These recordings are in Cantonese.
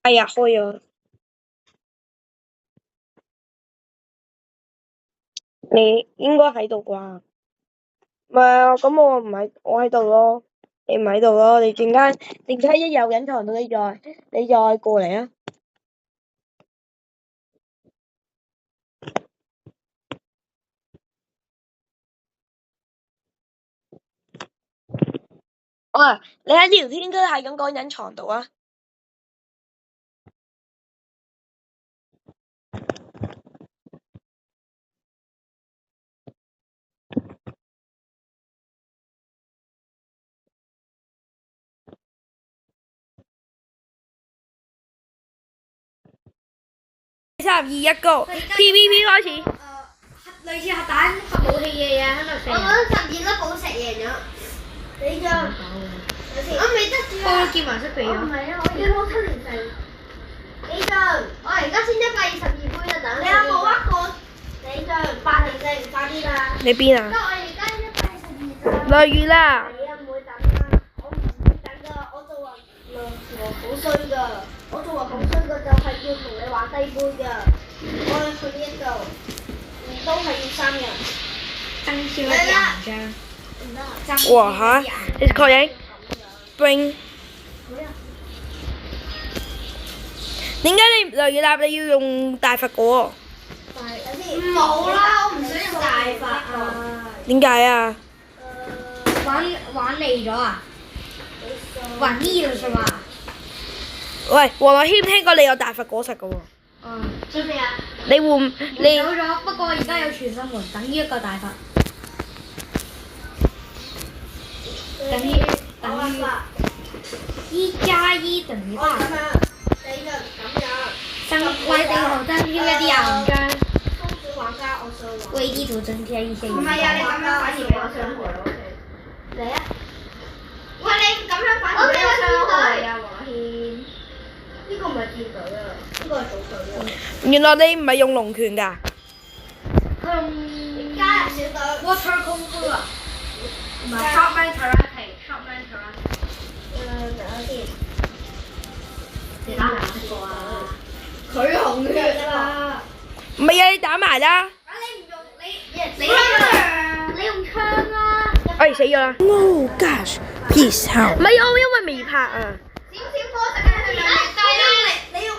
哎呀，開咗，你應該喺度啩？唔係啊，咁我唔喺，我喺度咯，你唔喺度咯，你陣間一有隱藏到你再過嚟啊！啊，你喺聊天都係咁講隱藏到啊！3、2、1 Go，PVP 開始。類似核彈核武器嘅嘢喺度射。我攞12粒寶石贏咗。你就我未得住啊！我見埋色鼻啊！唔係啊，我要攞7連勝。你就我而家先122杯啊！等你有冇一個？你就8連勝，快啲啦！你邊啊？得我而家122咋。落雨啦！你啊唔會等啦，我唔會等㗎，我做人好衰㗎，我做人好衰㗎就係要同你玩低杯㗎，我去呢一度。都係要3人。爭少一人張。哇嚇！你確認 ？Bring。點解你落雨啦？你要用大佛果？冇啦，我唔想用大佛啊。點解啊？玩膩咗啊？玩膩了是吧？喂，黃樂謙聽講你有大佛果實㗎喎。準備啊！你換你走咗，不過而家有傳送門，等於一個大佛。等於1+1等於8。你就咁樣。為地圖增添一啲硬仗。為地圖增添一些硬仗。唔係啊，你咁樣反而俾我傷害咯。嚟啊！喂，你咁樣反而俾我傷害啊，黃軒。呢個唔係戰隊啊，呢個係組隊啊。原來你唔係用龍拳㗎？佢用加入小隊。Water 功夫啊！唔係 Shotman Karate。等下先。你打唔打得過啊？佢紅血啦。唔係啊，你打埋啦。你唔用你用槍啦。哎，死咗啦 ！No gosh，peace out。唔係我因為未拍啊。少波實嘅係咪？你有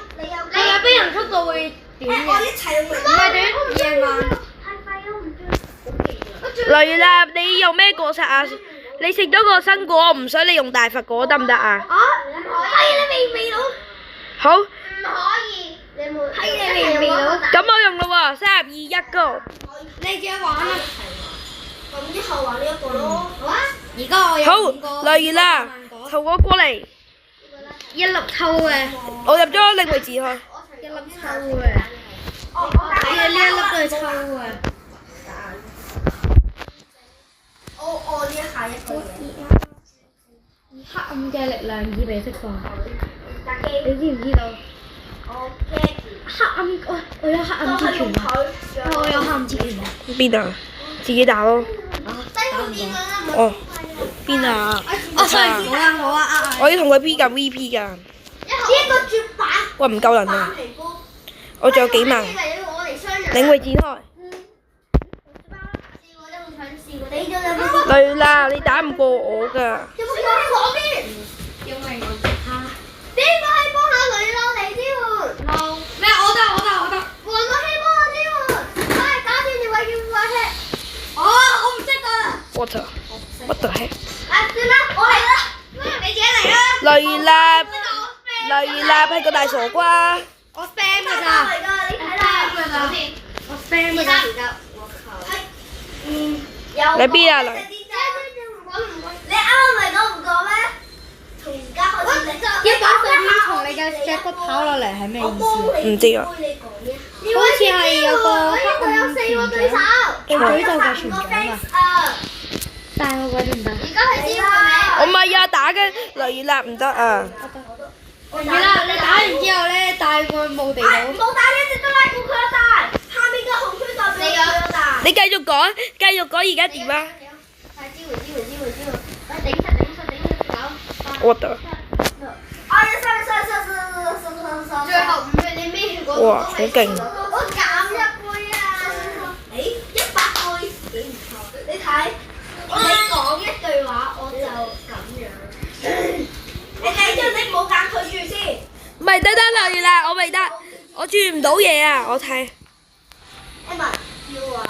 飛行速度會短嘅。我一齊會。唔係短，夜晚。太快咯，唔知。雷立，你用咩果實啊？你食咗個新果，我唔想你用大佛果得唔得啊？唔可以，你未攞。好。唔可以，你冇。係你未攞。咁我用咯喎，3、2、1 Go。你自己玩啊。咁之後玩呢一個咯。好啊。而家我有5個。好，雷啦，湊我過嚟。一粒抽嘅。我入咗領域字去。一粒抽嘅。呢一粒都係抽嘅。我呢下一個嘢。黑暗嘅力量已被釋放。你知唔知道？黑暗，我有黑暗之拳。我有黑暗之拳。邊啊？自己打咯。打唔到。哦。邊啊？sorry，好啊，我要同佢 P 緊 VP 㗎。呢一個絕版。喂，唔夠人啊！我仲有幾萬。領域展開。雷啦，你打唔過我㗎。有冇幫我邊？因為我識他。邊個係幫下雷咯？你支援。咩？我得。黃樂希幫我支援。快打斷條位叫快踢。我唔識㗎。What the heck？算啦，我嚟啦。你自己嚟啦。雷立係個大傻瓜。我 spam 㗎咋。你睇啦。我 spam 㗎咋。你邊啊？雷？你啱啱咪講唔講咩？從而家開始一把碎片從你嘅脊骨跑落嚟係咩意思？唔知啊。好似係有個黑暗對手，佢詛咒嘅船長啊！但係我鬼都唔得。而家係支援你。我唔係啊，打緊雷立唔得啊。你打完之後咧，帶個墓地佬。冇帶呢隻都拉過佢一帶，下面個紅圈代表佢一帶。你繼續講，而家點啊？支援，頂出走。我得。哎呀，上，哇，好勁！我減1杯啊！100杯幾唔錯。你睇，你講一句話我就咁樣。你睇住你唔好揀佢住先。唔係得落完啦，我未得，我轉唔到嘢啊！我睇。Emma 要話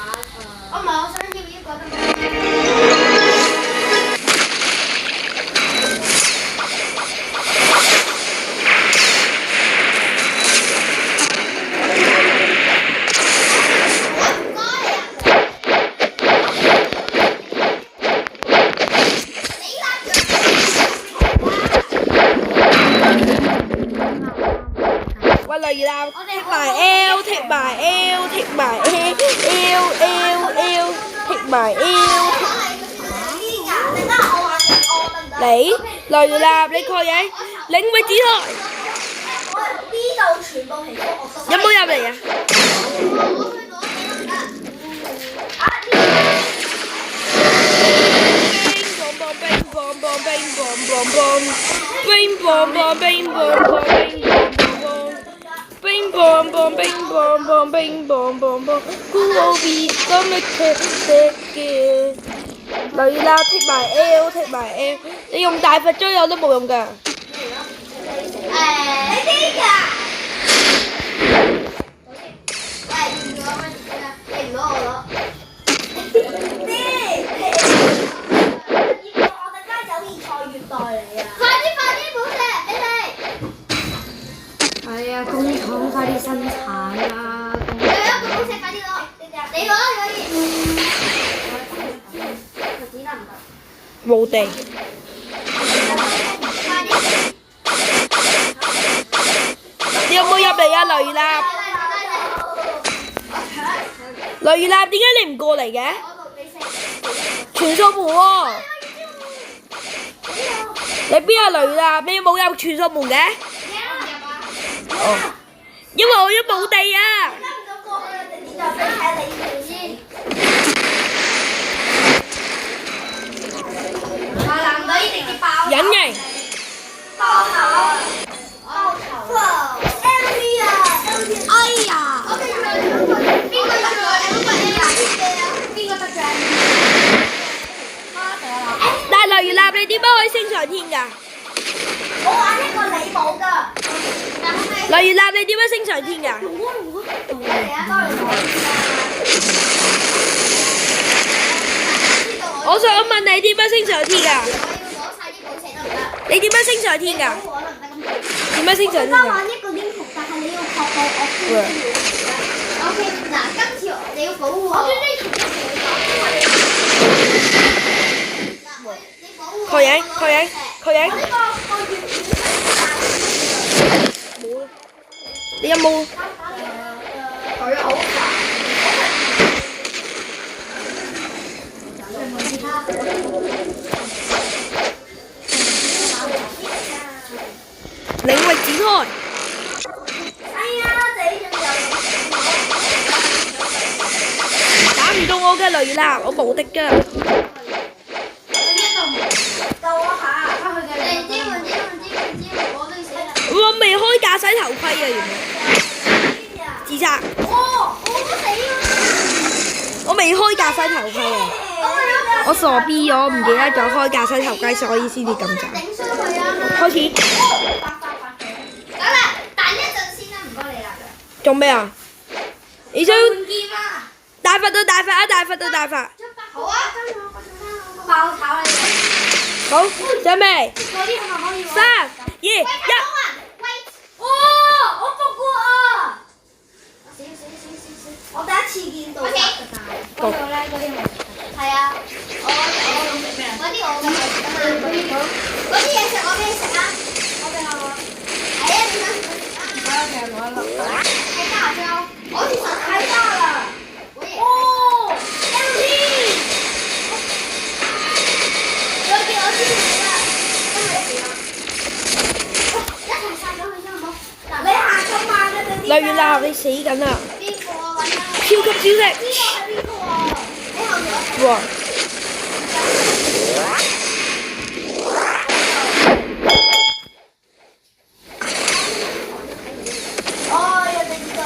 我唔係，我想要一個得唔得？喂，例如啦，剔埋 L， 剔埋 L， 剔埋 L， 剔埋 L。你，例如啦，你確認領域展開。呢度全部皮膚我都。有冇入嚟啊？Bing bong bong bing bong bong bing bong bong bing bong bong bing bong bong bong who will be the make 女啦，剔埋 L， 剔埋 L， 你用大佛追我都冇用㗎。呢啲㗎。喂，唔攞乜嘢啊？你唔攞我攞。係啊，工廠快啲生產啦！有一個公司快啲攞，你攞可以。子得唔得？冇地。你有冇入嚟啊，雷立？雷立，點解你唔過嚟嘅？傳送門喎。你邊有雷立？你冇入傳送門嘅？哦，因為我都冇地啊。隱形。哎呀！邊個得獎？但係雷立，你點解可以升上天㗎？我玩一個你冇㗎。雷立，你點樣升上天㗎？我想問你點樣升上天㗎？你點樣升上天㗎？點樣升上天㗎？玩一個英雄，但係你要確保我先至會。OK， 嗱，今次你要保護我。確認，確認，確認。冇。你有冇？佢好煩。領域展開。哎呀，死咗打唔到我嘅雷立，我無敵㗎。我未開駕駛頭盔啊，原來。自殺。我未開駕駛頭盔啊！我傻 B 咗，唔記得咗開駕駛頭盔，所以先至咁渣。開始。好啦，彈一陣先啦，唔該你啦。做咩啊？你想換劍啊！大佛到大佛啊！大佛到大佛。好啊，爆炒你。好，準備。嗰啲係咪可以喎？ 3、2、1。哦，我復活啊！我第一次見到。嗰度咧，嗰啲係啊，我食咩啊？嗰啲我嘅係食啊嘛。嗰啲嘢食我俾你食啊！我俾我。係啊，你想食就食啊！係大椒，我其實太大啦。哦，LT。我見我知你啦，真係點啊？一齊殺咗佢先好。嗱，你行咁慢嘅你。雷立，你死緊啦！邊個啊？揾啊！超級小食。呢個係邊個啊？你後面。哇！哦，人哋知道。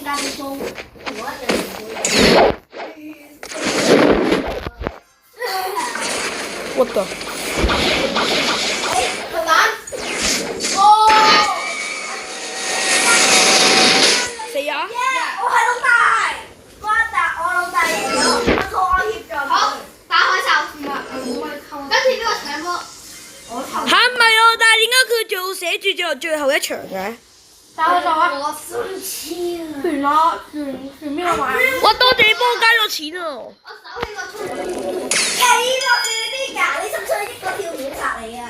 先加啲酥，我一樣唔會。What the？佢玩。哦！死啊！我係老大，我老大贏咗，我拖我協助。好，打開手，唔係跟住呢個搶波。嚇唔係喎，但係點解佢仲要寫住最後一場嘅？打開手啊！我生氣啊！完啦，完邊個玩？哇！多謝你幫我加咗錢啊！我手起個出。幾個你啲㗎？你信唔信一個跳秒殺你啊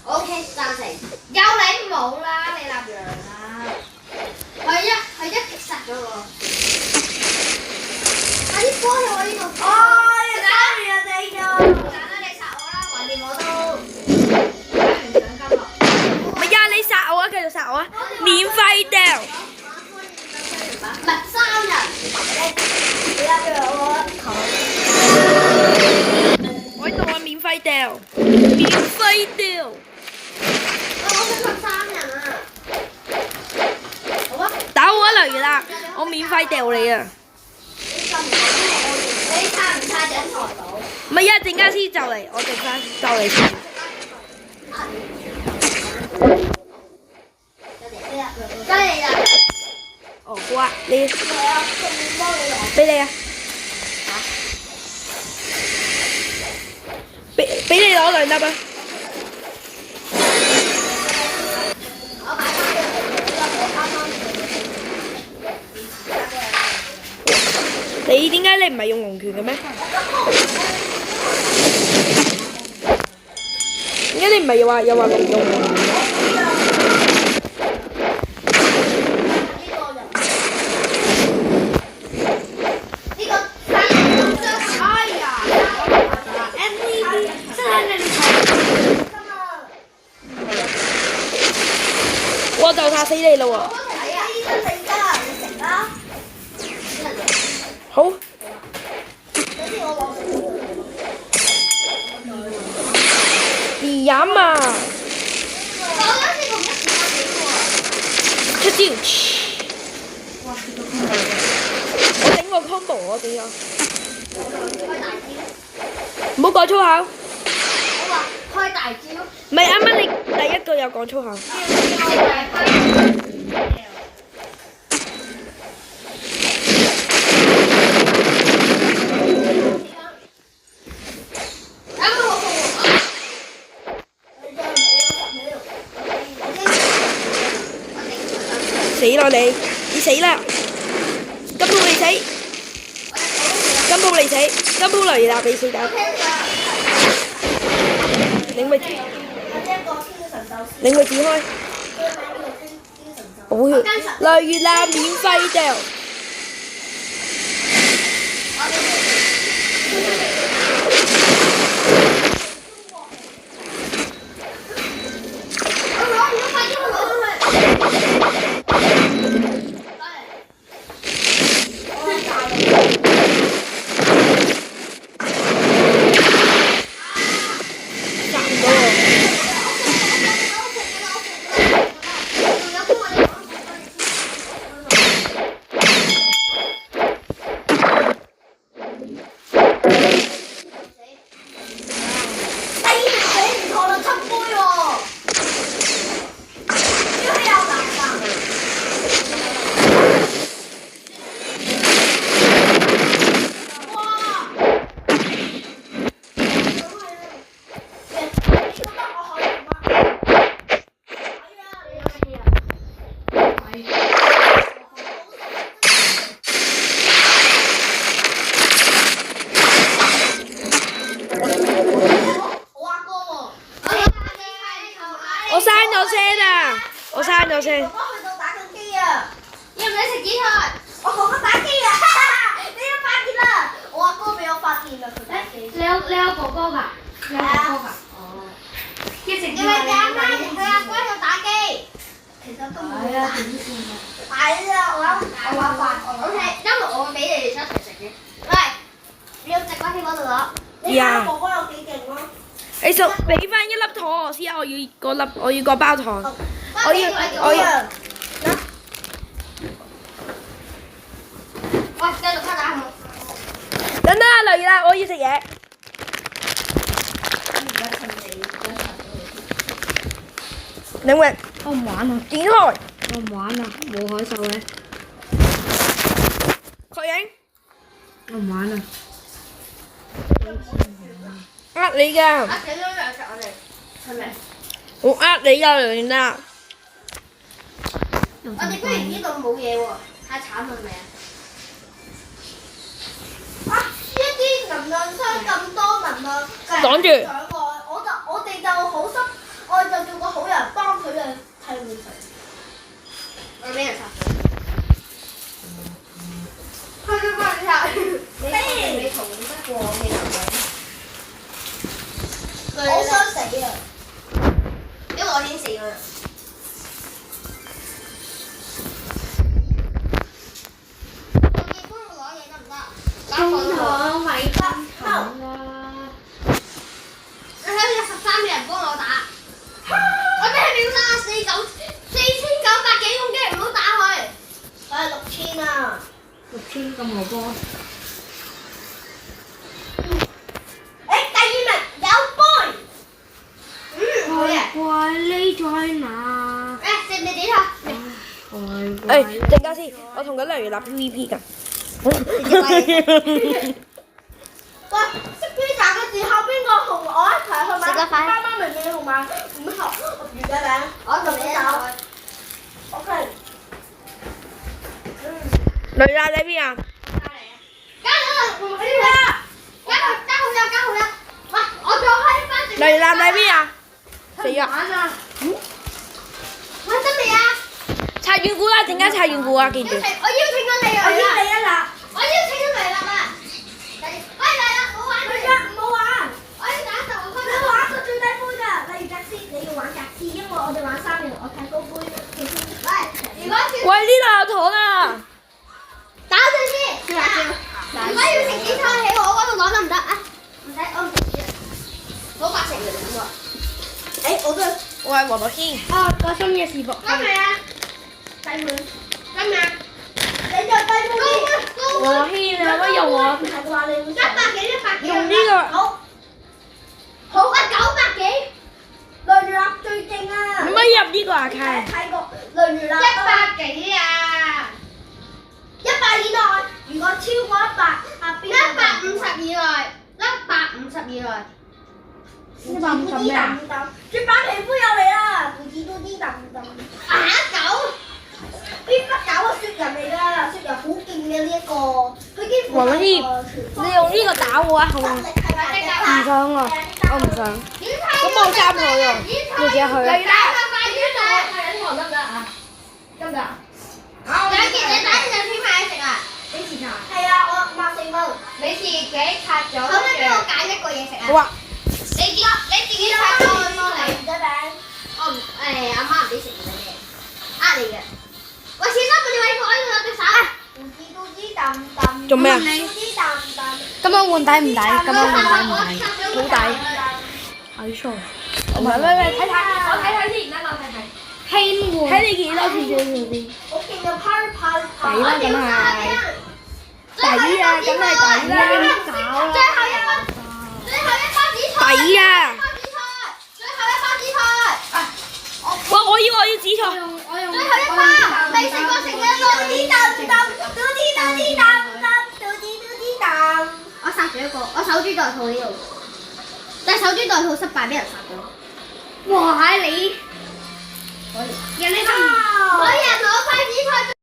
？OK， 贊成。有你冇啦，你立樣啦。係一擊殺咗我。快啲波喺我呢度。要打人哋㗎。揀啦，你殺我啦，橫掂我都打完獎金啦。唔係呀，你殺我啊！繼續殺我啊！免費掉。唔係3人。你立樣我我喺度啊！免費掉，免費掉。我想3人啊。好啊。打我一嚟啦！我免費掉你啊！你猜唔猜頂台到？唔係呀，陣間先就嚟，我陣間就嚟先。得你啦。哦，好啊，你俾你啊！俾你攞2粒啊！你點解你唔係用龍拳嘅咩？點解你唔係又話龍用龍拳嘅？我就殺死你啦喎！好。你飲啊！出招！我整個 combo，我整咗。唔好講粗口。我話開大招。唔係啱啱你第一句有講粗口。死啦你死啦！金寶你死，金寶你死，金寶嚟啦！你死得。領域展開。好血，雷月啦，免費掉。我刪咗先。哥哥去到打緊機啊！要唔要食紫菜？我哥哥打機啊！你要發現啦！我阿哥俾我發現啦，佢打機。你有哥哥㗎？你有哥哥㗎？哦。要食紫菜。因為佢阿哥喺度打機。其實都冇打。係啊，我玩飯。OK，因為我俾你哋一齊食嘅。喂，你要直翻去嗰度攞。你睇哥哥有幾勁咯？你就俾翻1粒糖我先啊！我要個包糖。我要。喂，繼續開打好冇？等等啊，嚟啦，我要食嘢。領域，我唔玩啊！展開，我唔玩啊！冇海獸嘅，確認。我唔玩啊！呃你㗎，啊！死咗兩隻我哋，係咪？我呃你㗎，梁達。我哋居然呢度冇嘢喎，太慘啦係咪啊？啊！呢一啲能量箱咁多能量，擋住。我哋就好心，我哋就叫個好人幫佢哋替換佢。我俾人殺咗。佢幫你殺。你逃得過我嘅能量？我想死啊！因為我已經死咗啦。中堂咪得行啦！你睇有13個人幫我打，我俾佢秒殺4900幾公擊，唔好打佢。我係6000啊！6000咁好波。第2名有 boy。好嘅。怪匿咗喺哪？食唔食點啊？陣間先，我同緊梁月立 PVP 㗎。喂，識 pizza 嘅時候邊個同我一齊去買？食得快。啱啱明明同埋5盒魚嘅餅，我同你走。OK。梁月立喺邊啊？加好友。喂，我再開翻食。梁月立喺邊啊？死啊！喂，得未啊？拆遠股啦，陣間拆遠股啊，記住。我邀請咗你啊！我邀你啊嗱！我邀請咗嚟啦嘛！喂嚟啦，唔好玩佢啦，唔好玩！我要打15分。你玩個最低杯㗎，例如格斯，你要玩格斯，因為我哋玩3人，我睇高杯。喂，如果喂，呢度有糖啊！打陣先。如果要食紫菜喺我嗰度攞得唔得啊？唔使，我唔食攞8成嘅咁喎。我都。我係黃樂軒。個深夜視伏。得未啊？低門。得未啊？你就低門啲。黃樂軒，你可唔可以用我？ 100幾。用呢個。好啊，900幾。雷月立最勁啊！可唔可以入呢個啊？卡。睇過雷月立。100幾啊！100以內，如果超過100，下邊。150以內，150以內。150咩啊？絕版皮膚又嚟啦！嘟啲揼。狗。邊不狗啊？雪人嚟㗎，雪人好勁嘅呢一個，佢幾乎。黃樂軒，你用呢個打我啊，好唔好？唔想啊，我唔想。咁我加佢用，要幾去？嚟啦！快啲得唔得啊？得唔得？兩件你打2片買食啊？幾錢啊？係啊，我54蚊。你自己拆咗。可唔可以俾我揀一個嘢食啊？好啊。你自己拆咗我幫你。魚仔餅。我唔阿媽唔俾食魚仔餅，呃你嘅。喂，先生，你位我呢度有隻手啊！嘟揼。做咩啊？嘟揼。今晚換底唔抵？今晚換底唔抵？好抵。睇錯。唔係，睇，我睇先，而家我睇。輕換。睇你幾多次先？好勁嘅 party。抵啦，梗係。抵啊，梗係抵啦。最後一包紫菜。抵啊！最後一包紫菜。哇！我要紫菜。最後一包未食過成嘅嘟啲揼。我殺咗一個，我守株待兔呢度，但係守株待兔失敗，俾人殺咗。哇！你人哋可以人攞塊紫菜。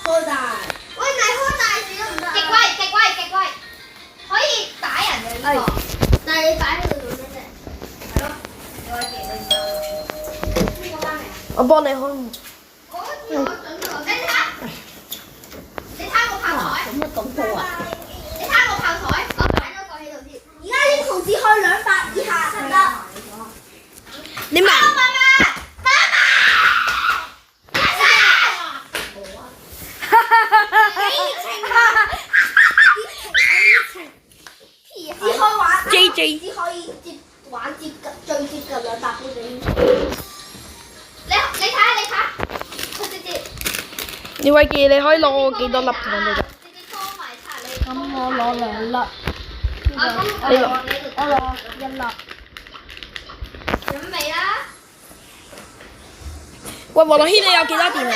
開大。喂，唔係開大字都唔得。極威，極威，極威，可以打人嘅呢個。但係你擺喺度做咩啫？係咯，你話極威就呢個翻嚟。我幫你開。我準備，你睇我炮台。咁咁好啊！你睇我炮台，我擺咗個喺度先。而家啲同志開200以下得唔得？你咪。只可以玩 JJ 只可以玩最接近200杯嘅煙。你睇下，佢直接。你偉傑，你可以攞幾多粒糖嚟㗎？直接拖埋擦你。咁我攞2粒，你攞我攞1粒。準備啦！喂，黃樂軒，你有幾多電啊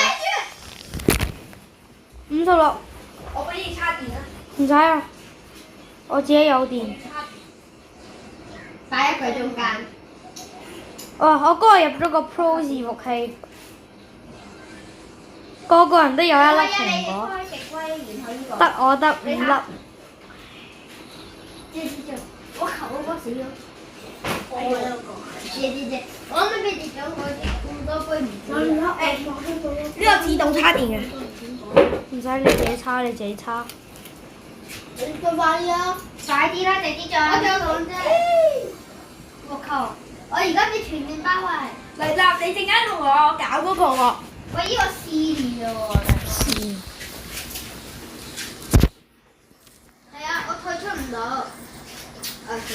56，我俾你插電啦。唔使啊，我自己有電。擺喺佢中間。我嗰日入咗個 Pro 伺服器，個個人都有1粒蘋果，得我得5粒。我求嗰個死咗。我有個。姐，我啱啱俾跌咗咁多杯唔知。呢個自動插電嘅。唔使你自己叉，你自己叉。你快啲啊！快啲啦，地鐵站。我仲有2隻。我靠！我而家俾全面包圍。嚟啦！你陣間同我搞嗰個喎。喂，呢個試練嘅喎。係啊，我退出唔到。我唔識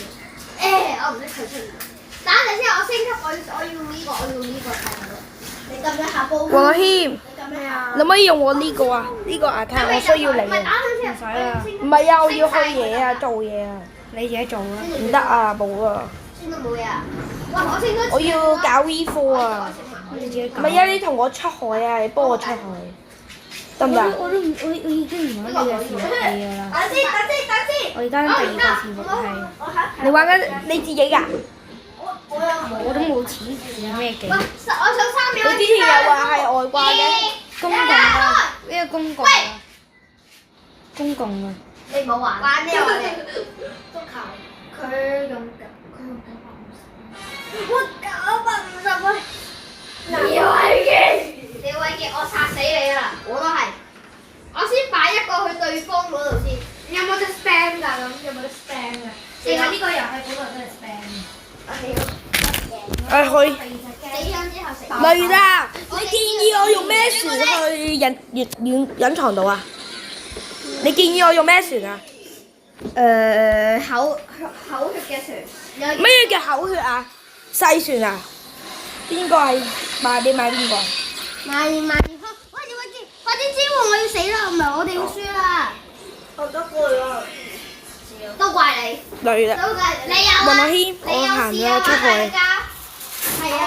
退出唔到。等陣先，我升級，我要呢個，我要呢個睇到。你撳一下煲。黃樂軒，你撳咩啊？你可唔可以用我呢個啊？呢個牙卡我需要你唔係打啊！緊先。唔使啦唔係啊，我要去嘢啊，做嘢啊。你自己做啦。唔得啊，冇啊。升到冇嘢啊！哇，我升咗。我要搞 V 科啊。你自己搞。唔係啊，你同我出海啊，你幫我出海，得唔得？我已經唔玩呢個伺服器㗎啦。等先。我而家第2個伺服器，你玩緊你自己㗎？我都冇錢試咩技。我想3秒。你之前又話係外掛嘅。公共啊，呢個公共啊，公共啊。你冇玩。玩咩玩嘅？足球。佢用950。我950蚊。李偉傑，我殺死你啦！我都係。我先擺一個去對方嗰度先。有冇得 spam 㗎？咁有冇得 spam 㗎？定係呢個遊戲本來都係 spam 嘅。去。死咗之後食。嚟啦！你建議我用咩船去隱藏到啊？你建議我用咩船啊？口血嘅船。咩叫口血啊？細船啊？邊個係買？你買邊個？買。喂，李偉傑，快啲支援！我要死啦，唔係我哋要輸啦。我都攰啦。都怪你。嚟啦！都怪你有啊！黃樂軒，我行咗出去。係啊。